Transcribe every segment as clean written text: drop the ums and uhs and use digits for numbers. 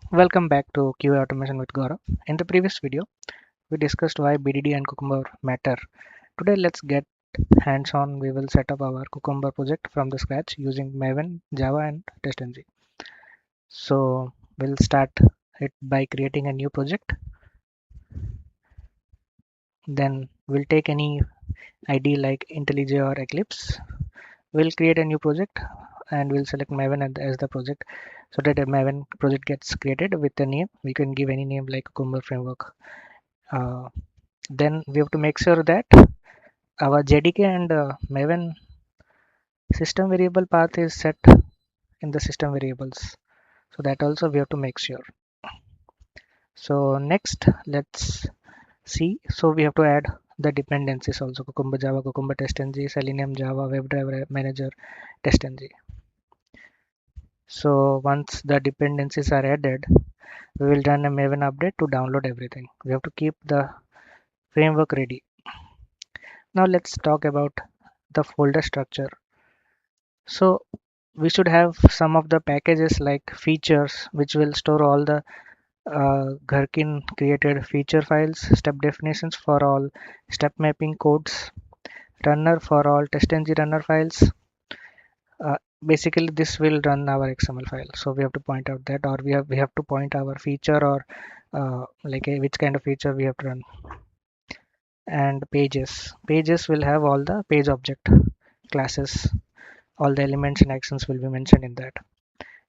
Welcome back to QA Automation with Gaurav. In the previous video, we discussed why BDD and Cucumber matter. Today, let's get hands-on. We will set up our Cucumber project from the scratch using Maven, Java, and TestNG. So we'll start it by creating a new project. Then we'll take any ID like IntelliJ or Eclipse. We'll create a new project and we'll select Maven as the project so that a Maven project gets created with a name. We can give any name like Cucumber Framework. Uh, Then we have to make sure that our JDK and Maven system variable path is set in the system variables. So that also we have to make sure. So next, let's see. So we have to add the dependencies also: Cucumber Java, Cucumber TestNG, Selenium Java, WebDriver Manager, TestNG. So once the dependencies are added, we will run a Maven update to download everything. We have to keep the framework ready. Now let's talk about the folder structure. So we should have some of the packages like features, which will store all the Gherkin created feature files, step definitions for all step mapping codes, runner for all TestNG runner files. Basically, this will run our XML file. So we have to point out that, or we have to point our feature or which kind of feature we have to run. And pages will have all the page object classes. All the elements and actions will be mentioned in that.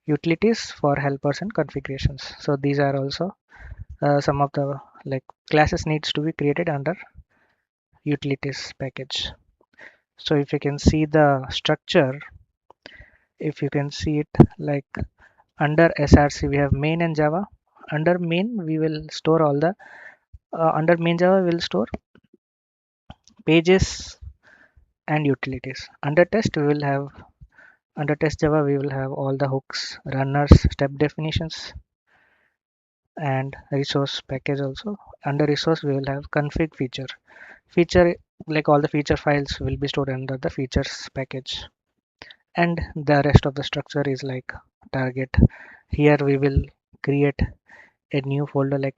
Utilities for helpers and configurations. So these are also some of the classes needs to be created under utilities package. So if you can see the structure, if you can see it like under src we have main and java. Under main we will store all the under main java we will store pages and utilities. Under test we will have under test java we will have all the hooks, runners, step definitions, and resource package also. Under resource we will have config feature like all the feature files will be stored under the features package, and the rest of the structure is like target. Here we will create a new folder like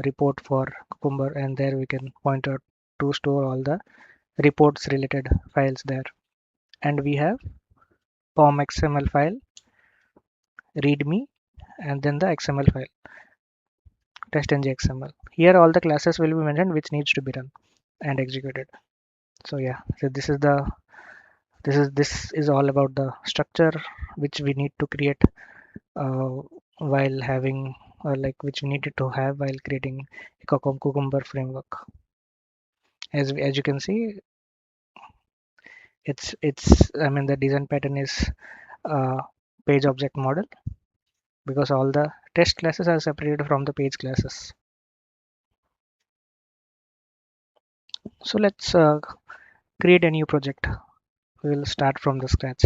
report for Cucumber, and there we can point out to store all the reports related files there. And we have pom xml file, readme, and then the xml file, testng xml. Here all the classes will be mentioned which needs to be run and executed. So yeah, so this is all about the structure which we need to create uh, while having or like which we needed to have while creating a Cucumber framework. As you can see, it's I mean the design pattern is page object model because all the test classes are separated from the page classes. So let's create a new project. We will start from the scratch.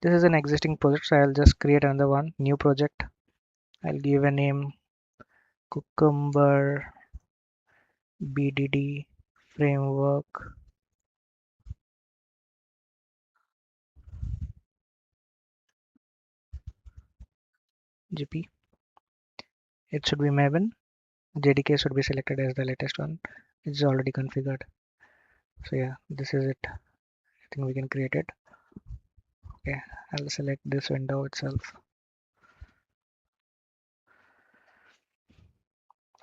This is an existing project, so I'll just create another one, new project. I'll give a name Cucumber BDD framework. GP. It should be Maven. JDK should be selected as the latest one. It's already configured. So yeah, this is it. I think we can create it. Okay, I'll select this window itself.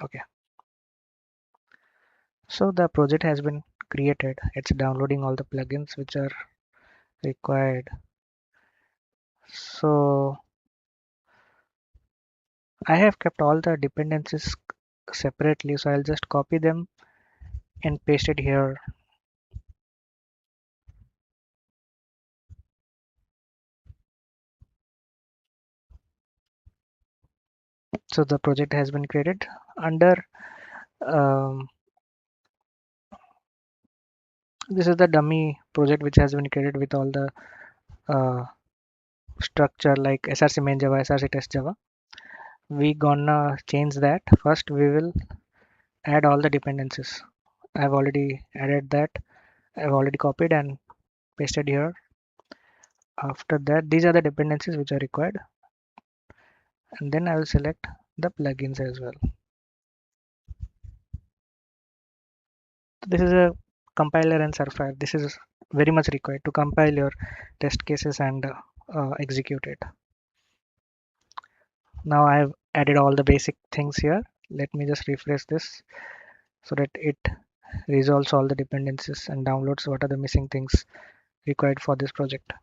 Okay, so the project has been created. It's downloading all the plugins which are required. So I have kept all the dependencies separately, so I'll just copy them and paste it here. So the project has been created under um, this is the dummy project which has been created with all the uh, structure like src main java, src test java. We gonna change that. First we will add all the dependencies. I've already added that. I've already copied and pasted here. After that, these are the dependencies which are required, and then I will select the plugins as well. This is a compiler and surfire. This is very much required to compile your test cases and execute it. Now I have added all the basic things here. Let me just refresh this so that it resolves all the dependencies and downloads what are the missing things required for this project.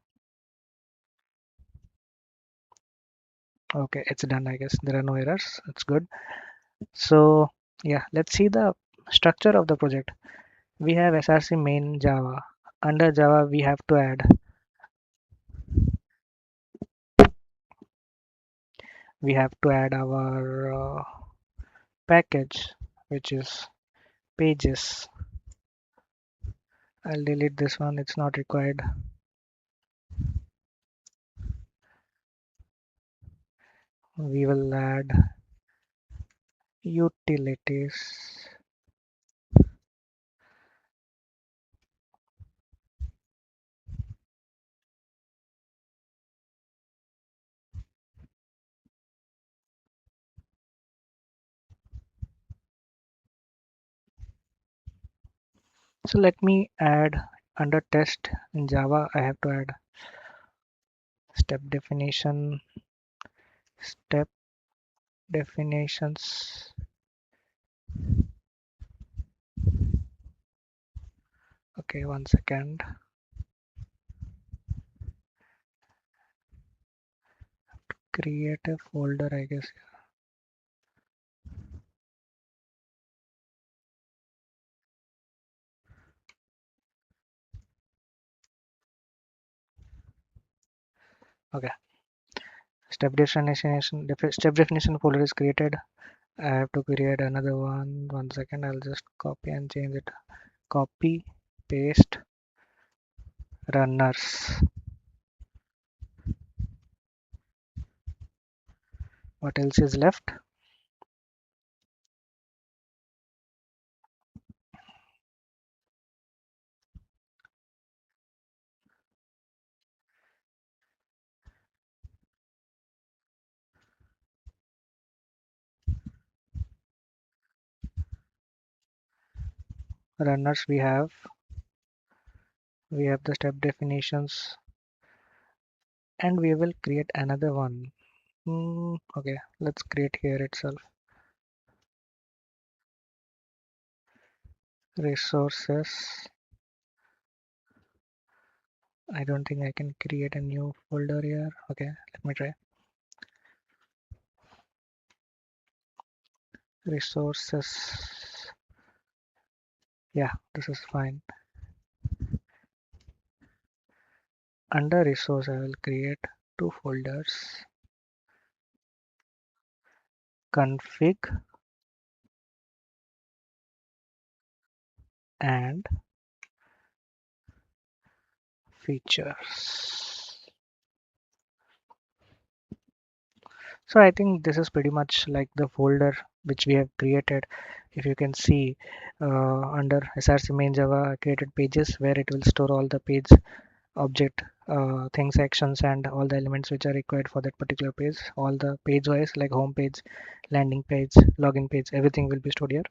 Okay, it's done. I guess there are no errors. That's good. So yeah, let's see the structure of the project. We have src main Java. Under Java, we have to add our package, which is pages. I'll delete this one. It's not required. We will add utilities. So let me add under test in Java. I have to add step definition, step definitions. Okay, 1 second. Create a folder, I guess. Okay, step definition folder is created. I have to create another one. 1 second. I'll just copy and change it. Copy, paste, runners. What else is left? Runners we have the step definitions, and we will create another one. Okay, let's create here itself. Resources. I don't think I can create a new folder here. Okay, let me try. Resources. Yeah, this is fine. Under resource, I will create two folders: config and features. So I think this is pretty much like the folder which we have created. If you can see under src main Java, I created pages where it will store all the page object things, actions, and all the elements which are required for that particular page. All the page wise, like home page, landing page, login page, everything will be stored here.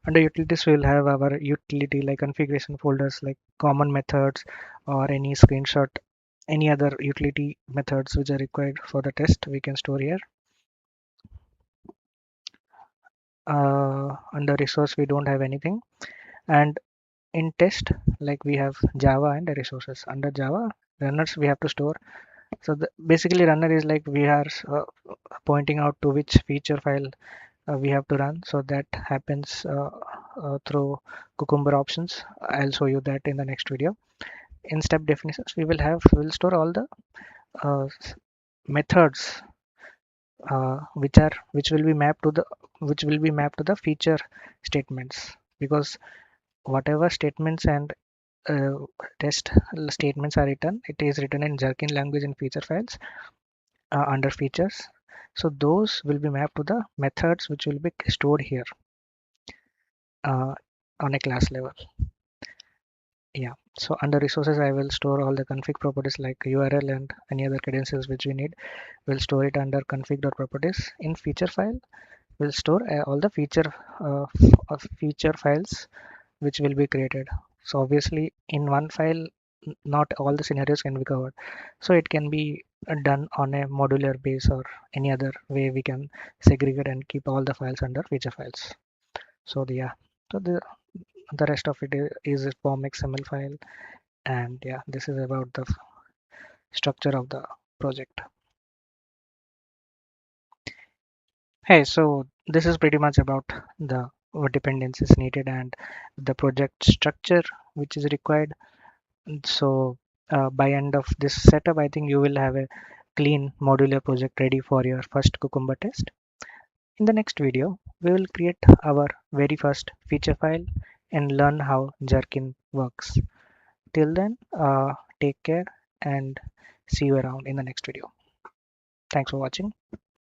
Under utilities, we will have our utility like configuration folders, like common methods or any screenshot, any other utility methods which are required for the test, we can store here. Under resource, we don't have anything. And in test, like we have Java and resources. Under Java, runners we have to store. So basically runner is like we are pointing out to which feature file we have to run. So that happens through Cucumber options. I'll show you that in the next video. In step definitions, we'll store all the uh, methods which will be mapped to the feature statements, because whatever statements and uh, test statements are written, it is written in Gherkin language in feature files under features. So those will be mapped to the methods which will be stored here uh, on a class level. Yeah, so under resources, I will store all the config properties like URL and any other credentials which we need. We'll store it under config.properties. In feature file, we'll store all the feature files which will be created. So obviously, in one file, not all the scenarios can be covered. So it can be done on a modular base or any other way we can segregate and keep all the files under feature files. So yeah, so the rest of it is a form XML file, and yeah, this is about the structure of the project. Hey, so this is pretty much about the what dependencies needed and the project structure which is required. So by end of this setup, I think you will have a clean modular project ready for your first Cucumber test. In the next video, we will create our very first feature file and learn how Gherkin works. Till then, take care and see you around in the next video. Thanks for watching.